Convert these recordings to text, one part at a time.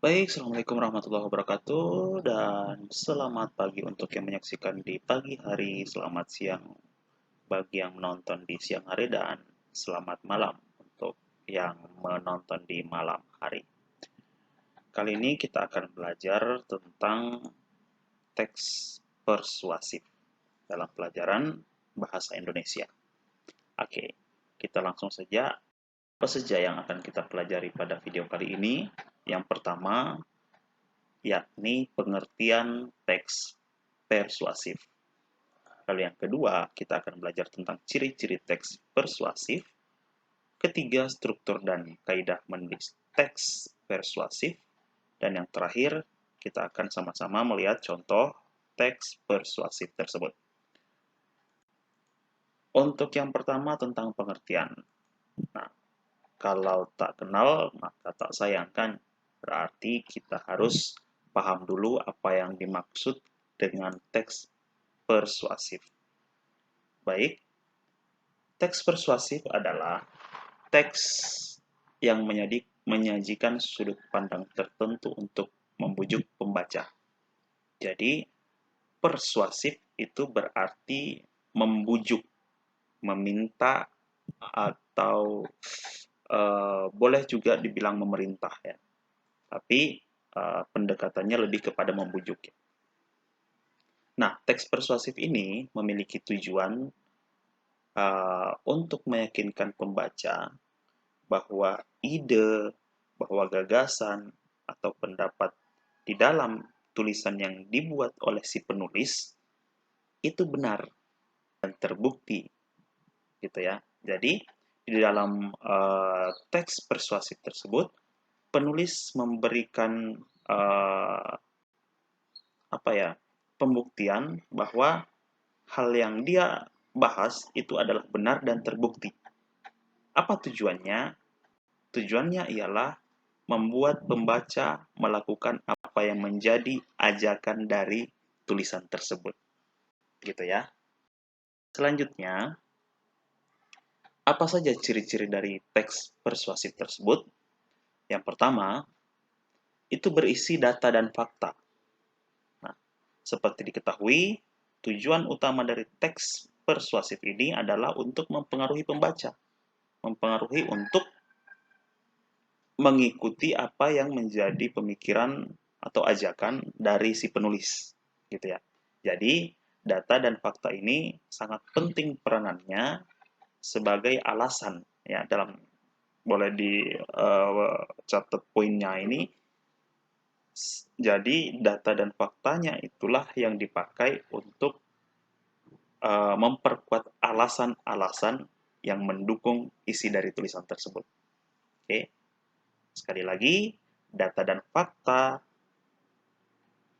Baik, Assalamualaikum warahmatullahi wabarakatuh, dan selamat pagi untuk yang menyaksikan di pagi hari, selamat siang bagi yang menonton di siang hari, dan selamat malam untuk yang menonton di malam hari. Kali ini kita akan belajar tentang teks persuasif dalam pelajaran bahasa Indonesia. Oke, kita langsung saja. Apa saja yang akan kita pelajari pada video kali ini? Yang pertama, yakni pengertian teks persuasif. Lalu yang kedua, kita akan belajar tentang ciri-ciri teks persuasif. Ketiga, struktur dan kaidah menulis teks persuasif. Dan yang terakhir, kita akan sama-sama melihat contoh teks persuasif tersebut. Untuk yang pertama tentang pengertian. Nah, kalau tak kenal, maka tak sayangkan. Berarti kita harus paham dulu apa yang dimaksud dengan teks persuasif. Baik, teks persuasif adalah teks yang menyajikan sudut pandang tertentu untuk membujuk pembaca. Jadi, persuasif itu berarti membujuk, meminta, atau boleh juga dibilang memerintah ya. Tapi pendekatannya lebih kepada membujuk ya. Nah, teks persuasif ini memiliki tujuan untuk meyakinkan pembaca bahwa ide, bahwa gagasan, atau pendapat di dalam tulisan yang dibuat oleh si penulis itu benar dan terbukti, gitu ya. Jadi di dalam teks persuasif tersebut, penulis memberikan uh, apa ya pembuktian bahwa hal yang dia bahas itu adalah benar dan terbukti. Apa tujuannya? Tujuannya ialah membuat pembaca melakukan apa yang menjadi ajakan dari tulisan tersebut. Gitu ya. Selanjutnya, apa saja ciri-ciri dari teks persuasif tersebut? Yang pertama, itu berisi data dan fakta. Nah, seperti diketahui, tujuan utama dari teks persuasif ini adalah untuk mempengaruhi pembaca, mempengaruhi untuk mengikuti apa yang menjadi pemikiran atau ajakan dari si penulis, gitu ya. Jadi, data dan fakta ini sangat penting peranannya sebagai alasan ya dalam boleh dicatat poinnya ini. Jadi, data dan faktanya itulah yang dipakai untuk memperkuat alasan-alasan yang mendukung isi dari tulisan tersebut. Oke, sekali lagi, data dan fakta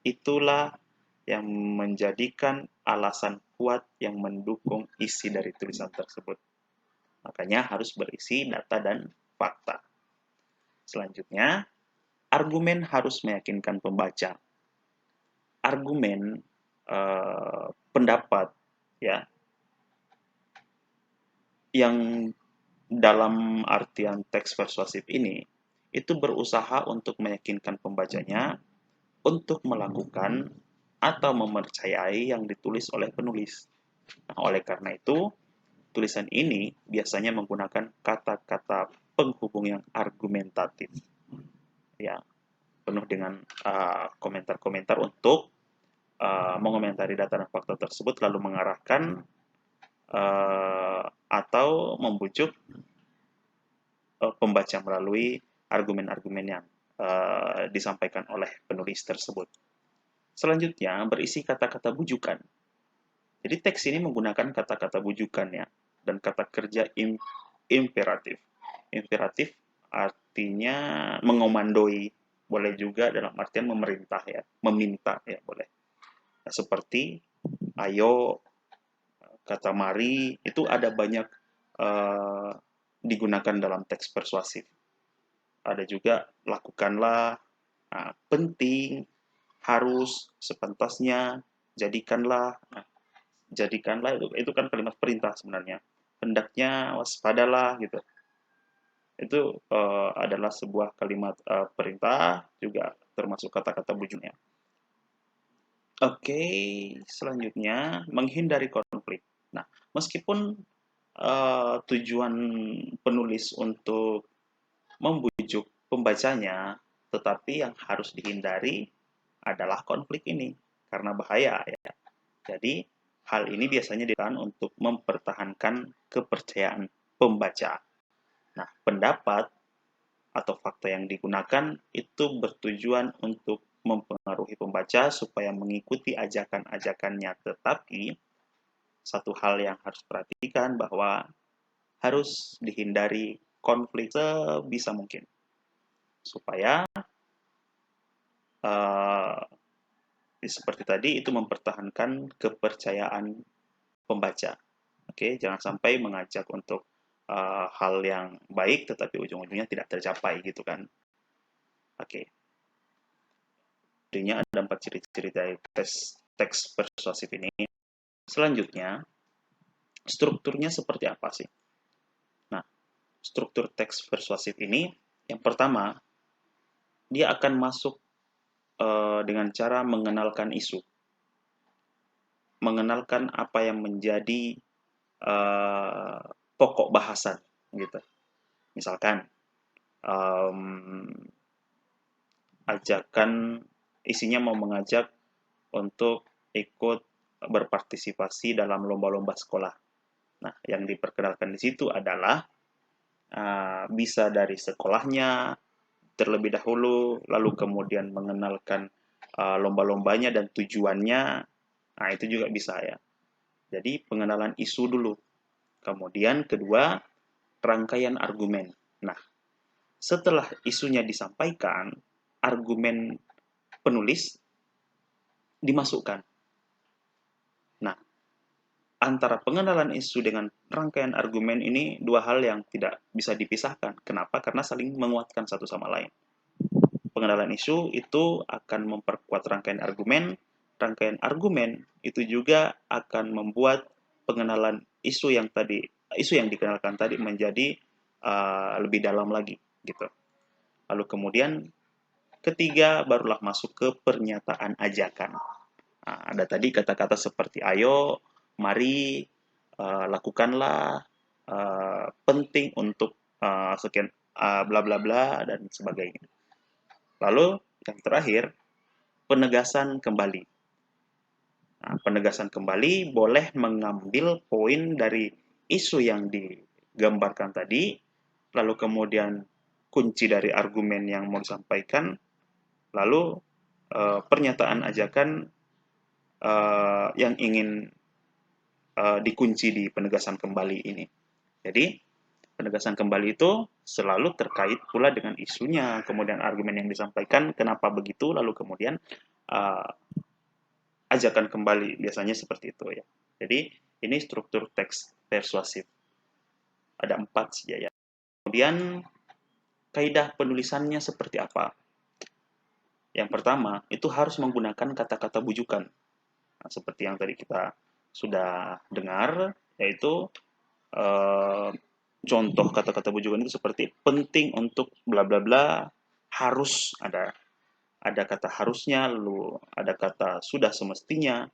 itulah yang menjadikan alasan kuat yang mendukung isi dari tulisan tersebut. Makanya harus berisi data dan fakta. Selanjutnya, argumen harus meyakinkan pembaca. Argumen, pendapat, ya, yang dalam artian teks persuasif ini itu berusaha untuk meyakinkan pembacanya untuk melakukan atau mempercayai yang ditulis oleh penulis. Nah, oleh karena itu, tulisan ini biasanya menggunakan kata-kata penghubung yang argumentatif, ya, penuh dengan komentar-komentar untuk mengomentari data dan fakta tersebut, lalu mengarahkan atau membujuk pembaca melalui argumen-argumen yang disampaikan oleh penulis tersebut. Selanjutnya, berisi kata-kata bujukan. Jadi teks ini menggunakan kata-kata bujukan ya, dan kata kerja imperatif. Imperatif artinya mengomandoi, boleh juga dalam artian memerintah ya, meminta ya boleh. Nah, seperti ayo, kata mari, itu ada banyak digunakan dalam teks persuasif. Ada juga lakukanlah, penting, harus, sepentasnya, jadikanlah. Nah, jadikanlah itu kan kalimat perintah sebenarnya. Hendaknya waspadalah gitu. Itu adalah sebuah kalimat perintah, juga termasuk kata-kata bujuknya. Oke, selanjutnya menghindari konflik. Nah, meskipun tujuan penulis untuk membujuk pembacanya, tetapi yang harus dihindari adalah konflik ini karena bahaya ya. Jadi hal ini biasanya dilakukan untuk mempertahankan kepercayaan pembaca. Nah, pendapat atau fakta yang digunakan itu bertujuan untuk mempengaruhi pembaca supaya mengikuti ajakan-ajakannya, tetapi satu hal yang harus perhatikan bahwa harus dihindari konflik sebisa mungkin supaya uh, seperti tadi itu mempertahankan kepercayaan pembaca. Oke, jangan sampai mengajak untuk hal yang baik tetapi ujung-ujungnya tidak tercapai gitu kan. Oke. Intinya ada 4 ciri-ciri dari teks persuasif ini. Selanjutnya, strukturnya seperti apa sih? Nah, struktur teks persuasif ini yang pertama, dia akan masuk dengan cara mengenalkan isu. Mengenalkan apa yang menjadi pokok bahasan gitu. Misalkan ajakan isinya mau mengajak untuk ikut berpartisipasi dalam lomba-lomba sekolah. Nah, yang diperkenalkan di situ adalah bisa dari sekolahnya terlebih dahulu, lalu kemudian mengenalkan lomba-lombanya dan tujuannya. Nah, itu juga bisa ya. Jadi pengenalan isu dulu. Kemudian kedua, rangkaian argumen. Nah, setelah isunya disampaikan, argumen penulis dimasukkan. Nah, antara pengenalan isu dengan rangkaian argumen ini dua hal yang tidak bisa dipisahkan. Kenapa? Karena saling menguatkan satu sama lain. Pengenalan isu itu akan memperkuat rangkaian argumen itu juga akan membuat pengenalan isu yang dikenalkan tadi menjadi lebih dalam lagi gitu. Lalu kemudian ketiga barulah masuk ke pernyataan ajakan. Nah, ada tadi kata-kata seperti ayo, mari, lakukanlah, penting untuk sekian bla bla bla dan sebagainya. Lalu yang terakhir, penegasan kembali. Nah, penegasan kembali boleh mengambil poin dari isu yang digambarkan tadi, lalu kemudian kunci dari argumen yang mau disampaikan, lalu pernyataan ajakan yang ingin dikunci di penegasan kembali ini. Jadi, penegasan kembali itu selalu terkait pula dengan isunya, kemudian argumen yang disampaikan, kenapa begitu, lalu kemudian uh, ajakan kembali, biasanya seperti itu ya. Jadi, ini struktur teks persuasif. Ada 4 sih ya. Kemudian, kaidah penulisannya seperti apa? Yang pertama, itu harus menggunakan kata-kata bujukan. Nah, seperti yang tadi kita sudah dengar, yaitu contoh kata-kata bujukan itu seperti penting untuk bla bla bla, harus ada kata harusnya, lalu ada kata sudah semestinya,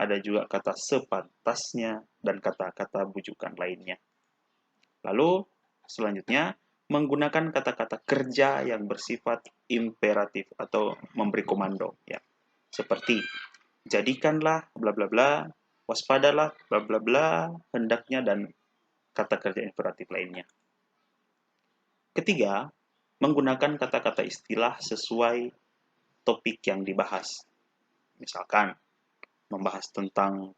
ada juga kata sepantasnya dan kata-kata bujukan lainnya. Lalu selanjutnya menggunakan kata-kata kerja yang bersifat imperatif atau memberi komando ya. Seperti jadikanlah bla bla bla, waspadalah bla bla bla, hendaknya dan kata kerja imperatif lainnya. Ketiga, menggunakan kata-kata istilah sesuai topik yang dibahas. Misalkan, membahas tentang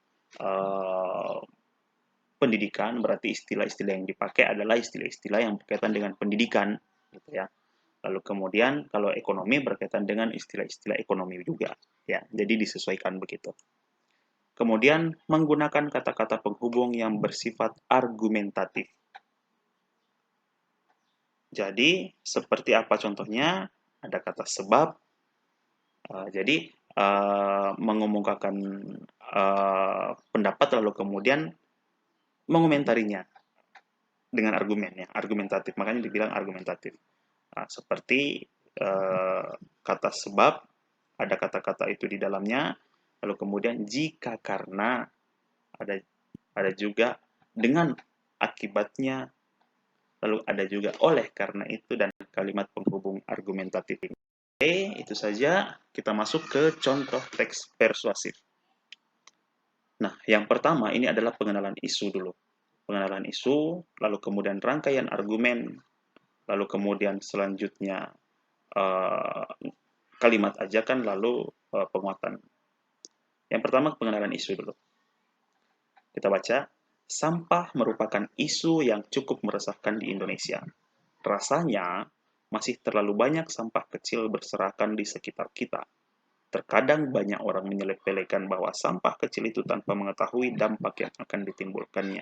pendidikan, berarti istilah-istilah yang dipakai adalah istilah-istilah yang berkaitan dengan pendidikan, gitu ya. Lalu kemudian kalau ekonomi berkaitan dengan istilah-istilah ekonomi juga, ya. Jadi disesuaikan begitu. Kemudian menggunakan kata-kata penghubung yang bersifat argumentatif. Jadi seperti apa contohnya? Ada kata sebab. Jadi mengemukakan pendapat lalu kemudian mengomentarinya. dengan argumen ya, argumentatif. Makanya dibilang argumentatif. Nah, seperti kata sebab, ada kata-kata itu di dalamnya, lalu kemudian jika karena, ada juga dengan akibatnya, lalu ada juga oleh karena itu, dan kalimat penghubung argumentatif ini. Oke, itu saja. Kita masuk ke contoh teks persuasif. Nah, yang pertama ini adalah pengenalan isu dulu. Pengenalan isu, lalu kemudian rangkaian argumen, lalu kemudian selanjutnya uh, kalimat ajakan, lalu penguatan. Yang pertama pengenalan isu dulu. Kita baca, sampah merupakan isu yang cukup meresahkan di Indonesia. Rasanya masih terlalu banyak sampah kecil berserakan di sekitar kita. Terkadang banyak orang menyepelekan bahwa sampah kecil itu tanpa mengetahui dampak yang akan ditimbulkannya.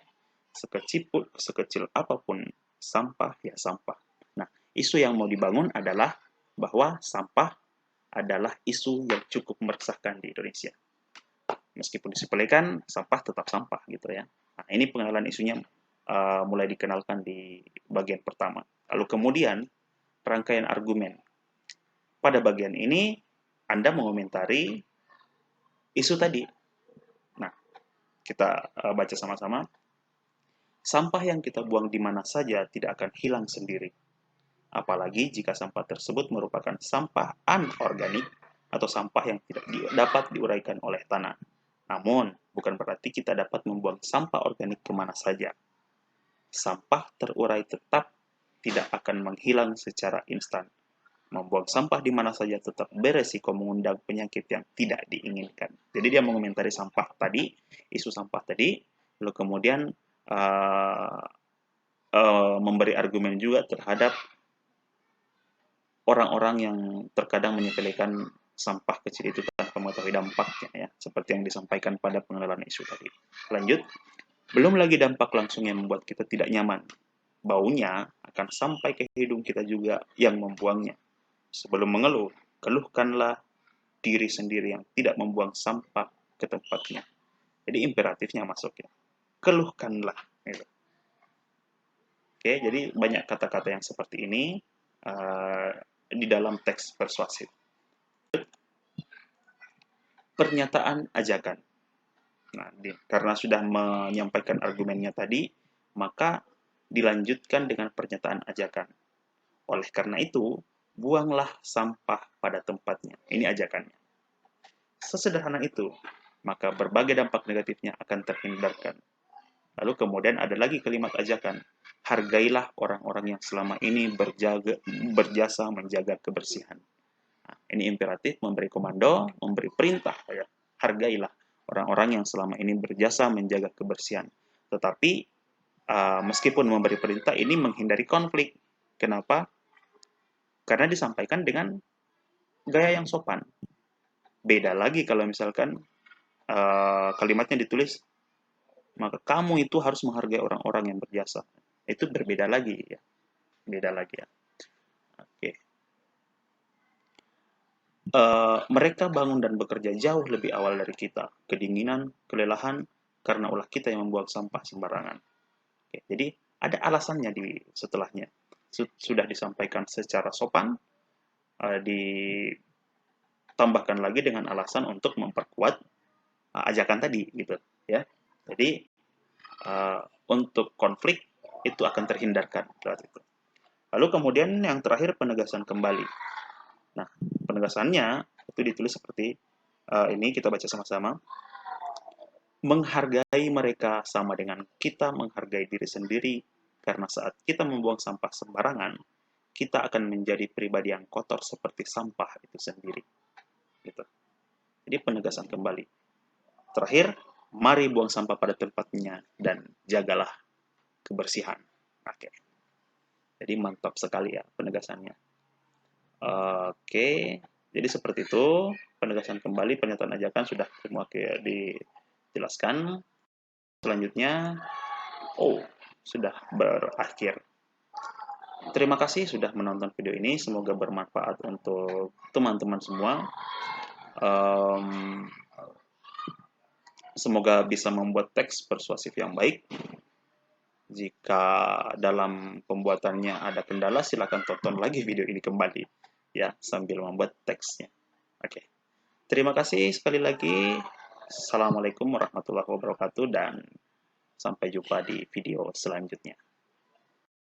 Sekecil apapun sampah ya sampah. Nah, isu yang mau dibangun adalah bahwa sampah adalah isu yang cukup meresahkan di Indonesia. Meskipun disepelekan, sampah tetap sampah gitu ya. Nah, ini pengenalan isunya mulai dikenalkan di bagian pertama. Lalu kemudian rangkaian argumen. Pada bagian ini Anda mengomentari isu tadi. Nah, kita baca sama-sama. Sampah yang kita buang di mana saja tidak akan hilang sendiri. Apalagi jika sampah tersebut merupakan sampah anorganik atau sampah yang tidak dapat diuraikan oleh tanah. Namun, bukan berarti kita dapat membuang sampah organik kemana saja. Sampah terurai tetap tidak akan menghilang secara instan. Membuang sampah di mana saja tetap beresiko mengundang penyakit yang tidak diinginkan. Jadi dia mengomentari sampah tadi, isu sampah tadi, lalu kemudian memberi argumen juga terhadap orang-orang yang terkadang menyepelekan sampah kecil itu tanpa mengetahui dampaknya ya, seperti yang disampaikan pada pengenalan isu tadi. Lanjut, belum lagi dampak langsung yang membuat kita tidak nyaman. Baunya akan sampai ke hidung kita juga yang membuangnya. Sebelum mengeluh, keluhkanlah diri sendiri yang tidak membuang sampah ke tempatnya. Jadi imperatifnya masuk ya. Keluhkanlah. Gitu. Oke, jadi banyak kata-kata yang seperti ini di dalam teks persuasif. Pernyataan ajakan. Nah, karena sudah menyampaikan argumennya tadi, maka dilanjutkan dengan pernyataan ajakan. Oleh karena itu, buanglah sampah pada tempatnya. Ini ajakannya. Sesederhana itu, maka berbagai dampak negatifnya akan terhindarkan. Lalu kemudian ada lagi kalimat ajakan. Hargailah orang-orang yang selama ini berjasa menjaga kebersihan. Nah, ini imperatif, memberi komando, memberi perintah. Ya. Hargailah orang-orang yang selama ini berjasa menjaga kebersihan. Tetapi meskipun memberi perintah, ini menghindari konflik. Kenapa? Karena disampaikan dengan gaya yang sopan. Beda lagi kalau misalkan kalimatnya ditulis, maka kamu itu harus menghargai orang-orang yang berjasa. Itu berbeda lagi ya. Beda lagi ya. Oke. Mereka bangun dan bekerja jauh lebih awal dari kita. Kedinginan, kelelahan, karena ulah kita yang membuang sampah sembarangan. Oke, jadi ada alasannya di setelahnya. Sudah disampaikan secara sopan, ditambahkan lagi dengan alasan untuk memperkuat ajakan tadi, gitu ya. Jadi untuk konflik itu akan terhindarkan saat itu. Lalu kemudian yang terakhir penegasan kembali. Nah, penegasannya itu ditulis seperti ini, kita baca sama-sama. Menghargai mereka sama dengan kita menghargai diri sendiri, karena saat kita membuang sampah sembarangan, kita akan menjadi pribadi yang kotor seperti sampah itu sendiri. Gitu. Jadi penegasan kembali. Terakhir, mari buang sampah pada tempatnya dan jagalah kebersihan. Oke. Jadi mantap sekali ya penegasannya. Oke, jadi seperti itu penegasan kembali, pernyataan ajakan sudah semua dijelaskan. Selanjutnya, sudah berakhir. Terima kasih sudah menonton video ini, semoga bermanfaat untuk teman-teman semua. Semoga bisa membuat teks persuasif yang baik. Jika dalam pembuatannya ada kendala, silakan tonton lagi video ini kembali ya sambil membuat teksnya. Oke. Terima kasih sekali lagi. Assalamualaikum warahmatullahi wabarakatuh dan sampai jumpa di video selanjutnya.